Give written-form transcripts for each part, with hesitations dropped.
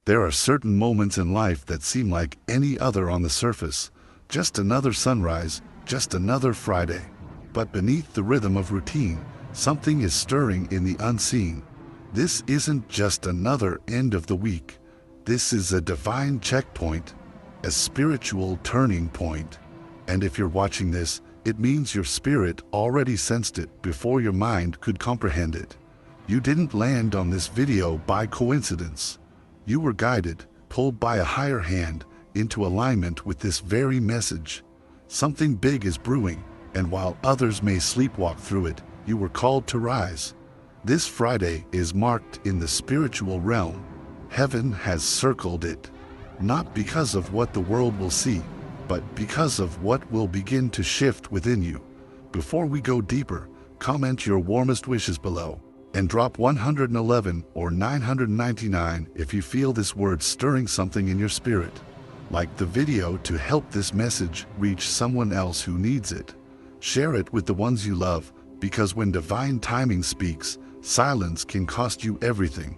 There are certain moments in life that seem like any other on the surface. Just another sunrise, just another Friday. But beneath the rhythm of routine, something is stirring in the unseen. This isn't just another end of the week. This is a divine checkpoint, a spiritual turning point. And if you're watching this, it means your spirit already sensed it before your mind could comprehend it. You didn't land on this video by coincidence. You were guided, pulled by a higher hand, into alignment with this very message. Something big is brewing, and while others may sleepwalk through it, you were called to rise. This Friday is marked in the spiritual realm. Heaven has circled it, not because of what the world will see, but because of what will begin to shift within you. Before we go deeper, comment your warmest wishes below, and drop 111 or 999 if you feel this word stirring something in your spirit. Like the video to help this message reach someone else who needs it. Share it with the ones you love, because when divine timing speaks, silence can cost you everything.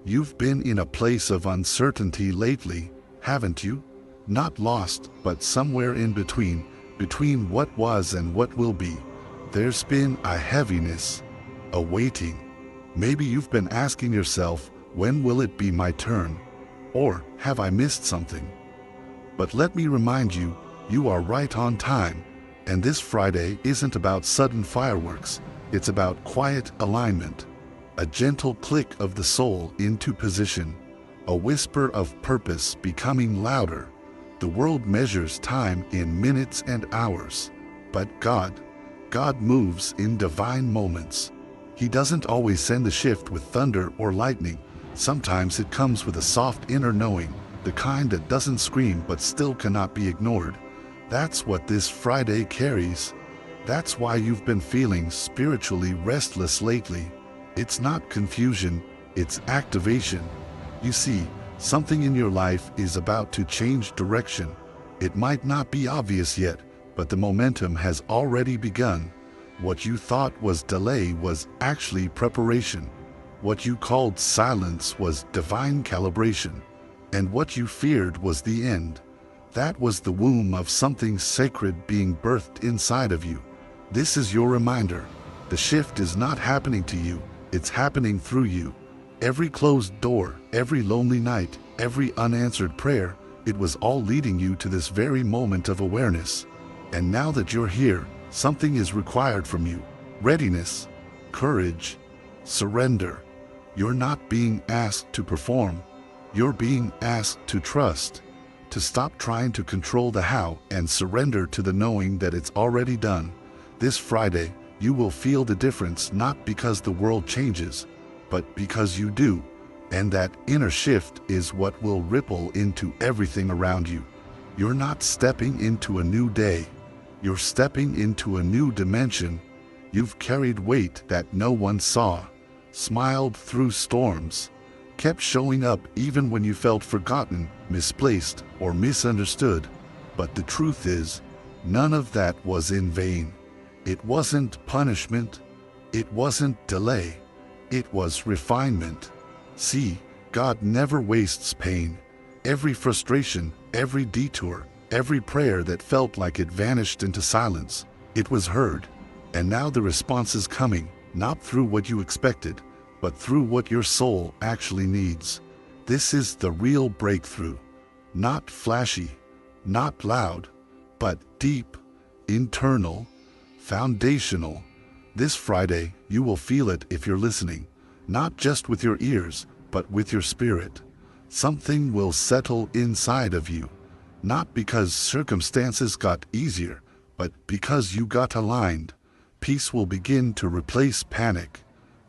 You've been in a place of uncertainty lately, haven't you? Not lost, but somewhere in between what was and what will be. There's been a heaviness, a waiting. Maybe you've been asking yourself, when will it be my turn? Or have I missed something? But let me remind you, you are right on time. And this Friday isn't about sudden fireworks. It's about quiet alignment. A gentle click of the soul into position. A whisper of purpose becoming louder. The world measures time in minutes and hours. But God moves in divine moments. He doesn't always send the shift with thunder or lightning. Sometimes it comes with a soft inner knowing, the kind that doesn't scream but still cannot be ignored. That's what this Friday carries. That's why you've been feeling spiritually restless lately. It's not confusion, it's activation. You see, something in your life is about to change direction. It might not be obvious yet, but the momentum has already begun. What you thought was delay was actually preparation. What you called silence was divine calibration. And what you feared was the end. That was the womb of something sacred being birthed inside of you. This is your reminder. The shift is not happening to you, it's happening through you. Every closed door, every lonely night, every unanswered prayer, it was all leading you to this very moment of awareness. And now that you're here, something is required from you. Readiness, courage, surrender. You're not being asked to perform. You're being asked to trust, to stop trying to control the how and surrender to the knowing that it's already done. This Friday, you will feel the difference not because the world changes, but because you do. And that inner shift is what will ripple into everything around you. You're not stepping into a new day. You're stepping into a new dimension. You've carried weight that no one saw, smiled through storms, kept showing up even when you felt forgotten, misplaced, or misunderstood. But the truth is, none of that was in vain. It wasn't punishment. It wasn't delay. It was refinement. See, God never wastes pain. Every frustration, every detour, every prayer that felt like it vanished into silence, it was heard. And now the response is coming, not through what you expected, but through what your soul actually needs. This is the real breakthrough. Not flashy, not loud, but deep, internal, foundational. This Friday, you will feel it if you're listening, not just with your ears, but with your spirit. Something will settle inside of you, not because circumstances got easier, but because you got aligned. Peace will begin to replace panic.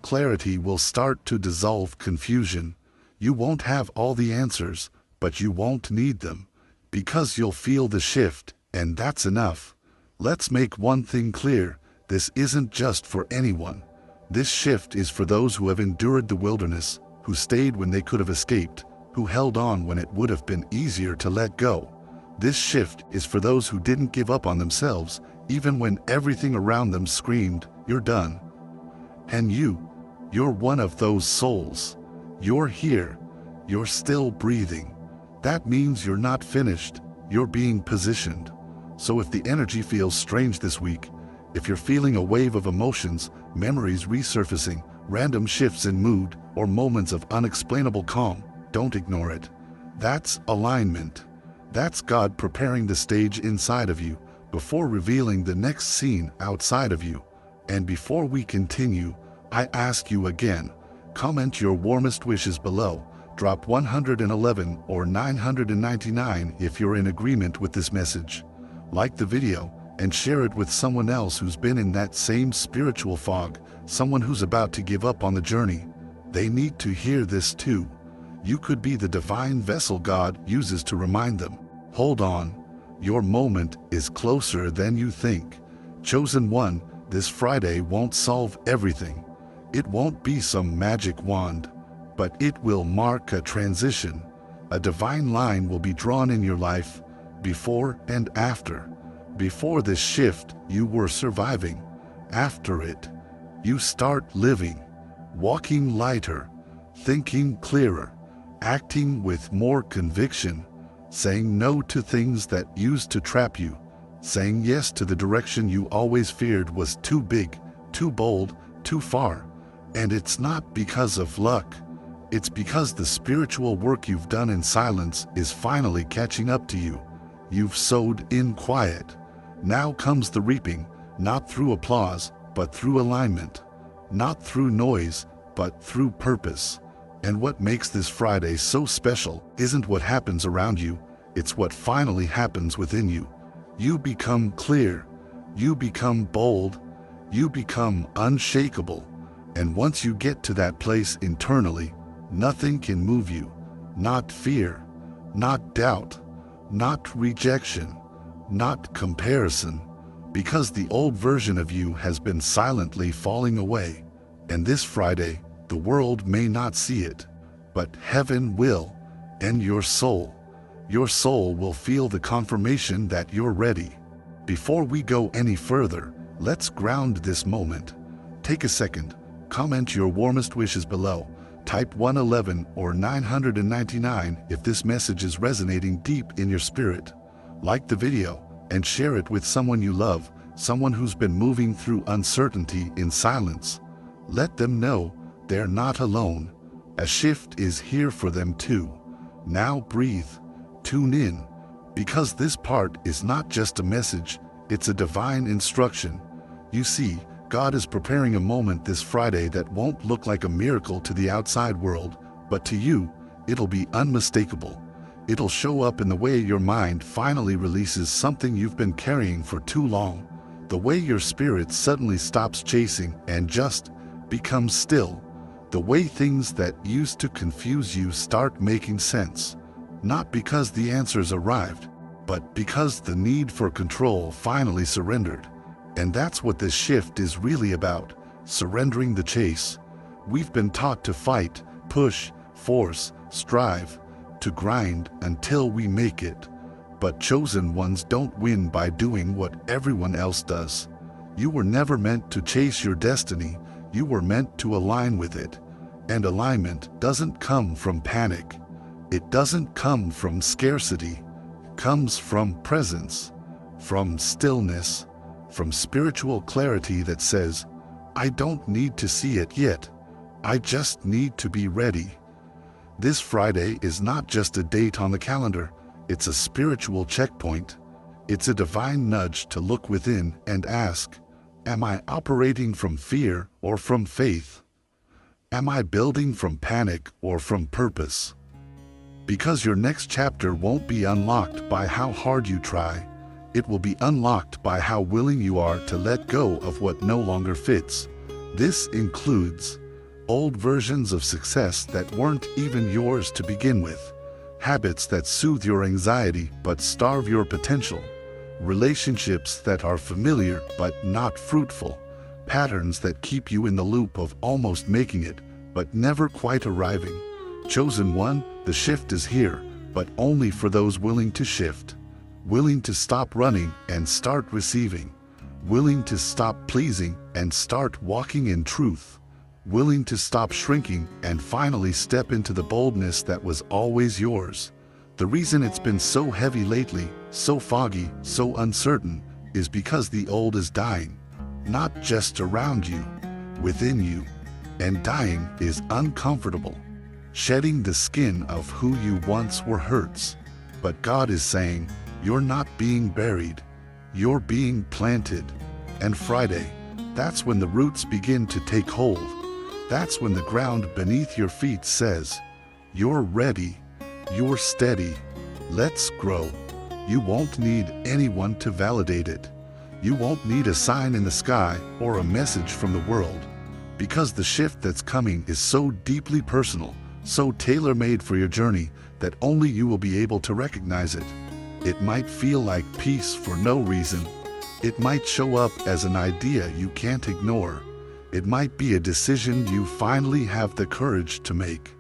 Clarity will start to dissolve confusion. You won't have all the answers, but you won't need them, because you'll feel the shift, and that's enough. Let's make one thing clear. This isn't just for anyone. This shift is for those who have endured the wilderness, who stayed when they could have escaped, who held on when it would have been easier to let go. This shift is for those who didn't give up on themselves, even when everything around them screamed, "You're done." And you're one of those souls. You're here. You're still breathing. That means you're not finished, you're being positioned. So if the energy feels strange this week, if you're feeling a wave of emotions, memories resurfacing, random shifts in mood, or moments of unexplainable calm, don't ignore it. That's alignment. That's God preparing the stage inside of you before revealing the next scene outside of you. And before we continue, I ask you again, comment your warmest wishes below. Drop 111 or 999 if you're in agreement with this message. Like the video and share it with someone else who's been in that same spiritual fog, someone who's about to give up on the journey. They need to hear this too. You could be the divine vessel God uses to remind them. Hold on. Your moment is closer than you think. Chosen one, this Friday won't solve everything. It won't be some magic wand, but it will mark a transition. A divine line will be drawn in your life, before and after. Before this shift, you were surviving. After it, you start living, walking lighter, thinking clearer, acting with more conviction, saying no to things that used to trap you, saying yes to the direction you always feared was too big, too bold, too far. And it's not because of luck. It's because the spiritual work you've done in silence is finally catching up to you. You've sowed in quiet. Now comes the reaping, not through applause, but through alignment. Not through noise, but through purpose. And what makes this Friday so special isn't what happens around you, it's what finally happens within you. You become clear, you become bold, you become unshakable. And once you get to that place internally, nothing can move you. Not fear, not doubt, not rejection, not comparison, because the old version of you has been silently falling away. And this Friday, the world may not see it, but heaven will, and your soul will feel the confirmation that you're ready. Before we go any further, let's ground this moment. Take a second, comment your warmest wishes below. Type 111 or 999 if this message is resonating deep in your spirit. Like the video and share it with someone you love, someone who's been moving through uncertainty in silence. Let them know they're not alone. A shift is here for them too. Now breathe, tune in, because this part is not just a message, it's a divine instruction. You see, God is preparing a moment this Friday that won't look like a miracle to the outside world, but to you, it'll be unmistakable. It'll show up in the way your mind finally releases something you've been carrying for too long. The way your spirit suddenly stops chasing and just becomes still. The way things that used to confuse you start making sense. Not because the answers arrived, but because the need for control finally surrendered. And that's what this shift is really about, surrendering the chase. We've been taught to fight, push, force, strive, to grind until we make it. But chosen ones don't win by doing what everyone else does. You were never meant to chase your destiny, you were meant to align with it. And alignment doesn't come from panic. It doesn't come from scarcity. It comes from presence, from stillness, from spiritual clarity that says, I don't need to see it yet. I just need to be ready. This Friday is not just a date on the calendar. It's a spiritual checkpoint. It's a divine nudge to look within and ask, am I operating from fear or from faith? Am I building from panic or from purpose? Because your next chapter won't be unlocked by how hard you try. It will be unlocked by how willing you are to let go of what no longer fits. This includes old versions of success that weren't even yours to begin with, habits that soothe your anxiety but starve your potential, relationships that are familiar but not fruitful, patterns that keep you in the loop of almost making it but never quite arriving. Chosen one, the shift is here, but only for those willing to shift. Willing to stop running and start receiving, willing to stop pleasing and start walking in truth. willing to stop shrinking and finally step into the boldness that was always yours. The reason it's been so heavy lately, so foggy, so uncertain, is because the old is dying, not just around you, within you. And dying is uncomfortable. Shedding the skin of who you once were hurts. But God is saying, you're not being buried, you're being planted. And Friday, that's when the roots begin to take hold. That's when the ground beneath your feet says, you're ready, you're steady, let's grow. You won't need anyone to validate it. You won't need a sign in the sky or a message from the world, because the shift that's coming is so deeply personal, so tailor-made for your journey that only you will be able to recognize it. It might feel like peace for no reason. It might show up as an idea you can't ignore. It might be a decision you finally have the courage to make.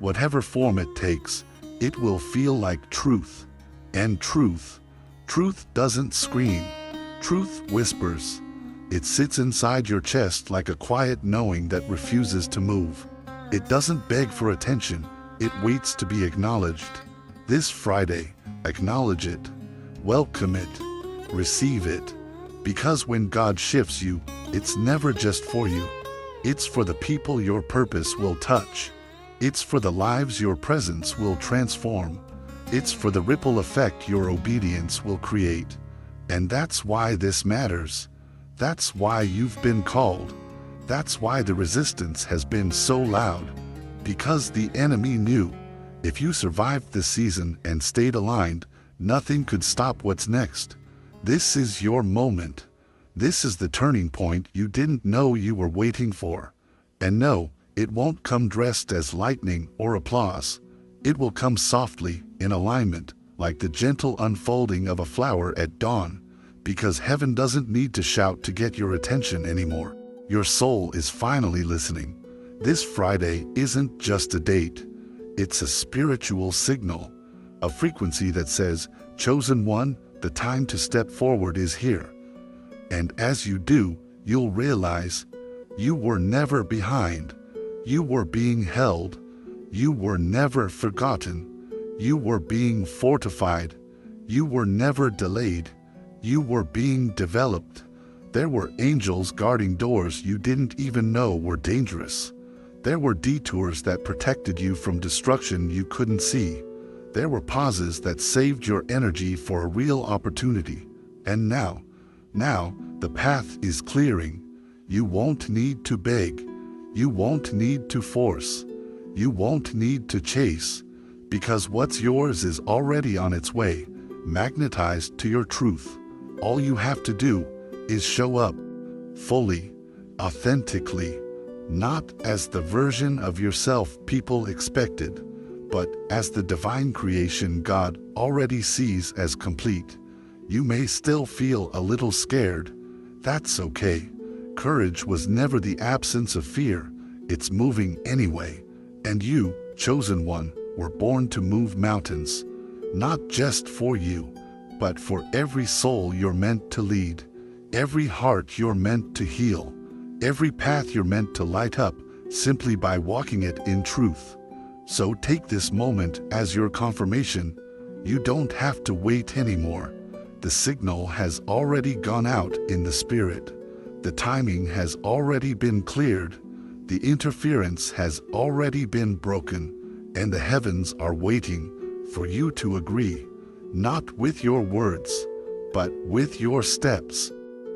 Whatever form it takes, it will feel like truth. And truth doesn't scream. Truth whispers. It sits inside your chest like a quiet knowing that refuses to move. It doesn't beg for attention. It waits to be acknowledged. This Friday, acknowledge it. Welcome it. Receive it. Because when God shifts you, it's never just for you. It's for the people your purpose will touch. It's for the lives your presence will transform. It's for the ripple effect your obedience will create. And that's why this matters. That's why you've been called. That's why the resistance has been so loud. Because the enemy knew, if you survived this season and stayed aligned, nothing could stop what's next. This is your moment. This is the turning point you didn't know you were waiting for. And no, it won't come dressed as lightning or applause. It will come softly, in alignment, like the gentle unfolding of a flower at dawn. Because heaven doesn't need to shout to get your attention anymore. Your soul is finally listening. This Friday isn't just a date. It's a spiritual signal. A frequency that says, chosen one, the time to step forward is here. And as you do, you'll realize you were never behind. You were being held. You were never forgotten. You were being fortified. You were never delayed. You were being developed. There were angels guarding doors you didn't even know were dangerous. There were detours that protected you from destruction you couldn't see. There were pauses that saved your energy for a real opportunity. And now, the path is clearing. You won't need to beg. You won't need to force. You won't need to chase. Because what's yours is already on its way, magnetized to your truth. All you have to do is show up, fully, authentically, not as the version of yourself people expected, but as the divine creation God already sees as complete. You may still feel a little scared. That's okay. Courage was never the absence of fear. It's moving anyway. And you, chosen one, were born to move mountains. Not just for you, but for every soul you're meant to lead. Every heart you're meant to heal. Every path you're meant to light up simply by walking it in truth. So take this moment as your confirmation. You don't have to wait anymore. The signal has already gone out in the spirit. The timing has already been cleared. The interference has already been broken. And the heavens are waiting for you to agree. Not with your words, but with your steps.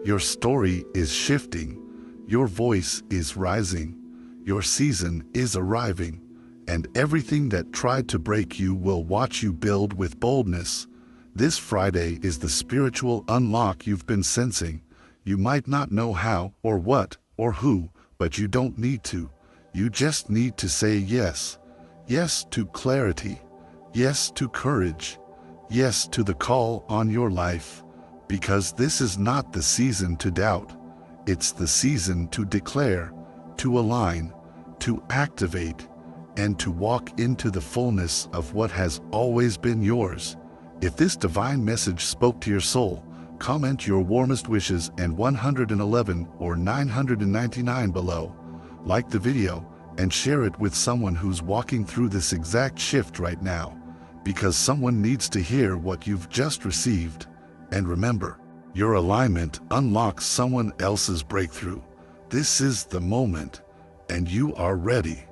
Your story is shifting. Your voice is rising. Your season is arriving. And everything that tried to break you will watch you build with boldness. This Friday is the spiritual unlock you've been sensing. You might not know how or what or who, but you don't need to. You just need to say yes. Yes to clarity. Yes to courage. Yes to the call on your life. Because this is not the season to doubt. It's the season to declare, to align, to activate, and to walk into the fullness of what has always been yours. If this divine message spoke to your soul, comment your warmest wishes and 111 or 999 below. like the video, and share it with someone who's walking through this exact shift right now, because someone needs to hear what you've just received. And remember, your alignment unlocks someone else's breakthrough. This is the moment, and you are ready.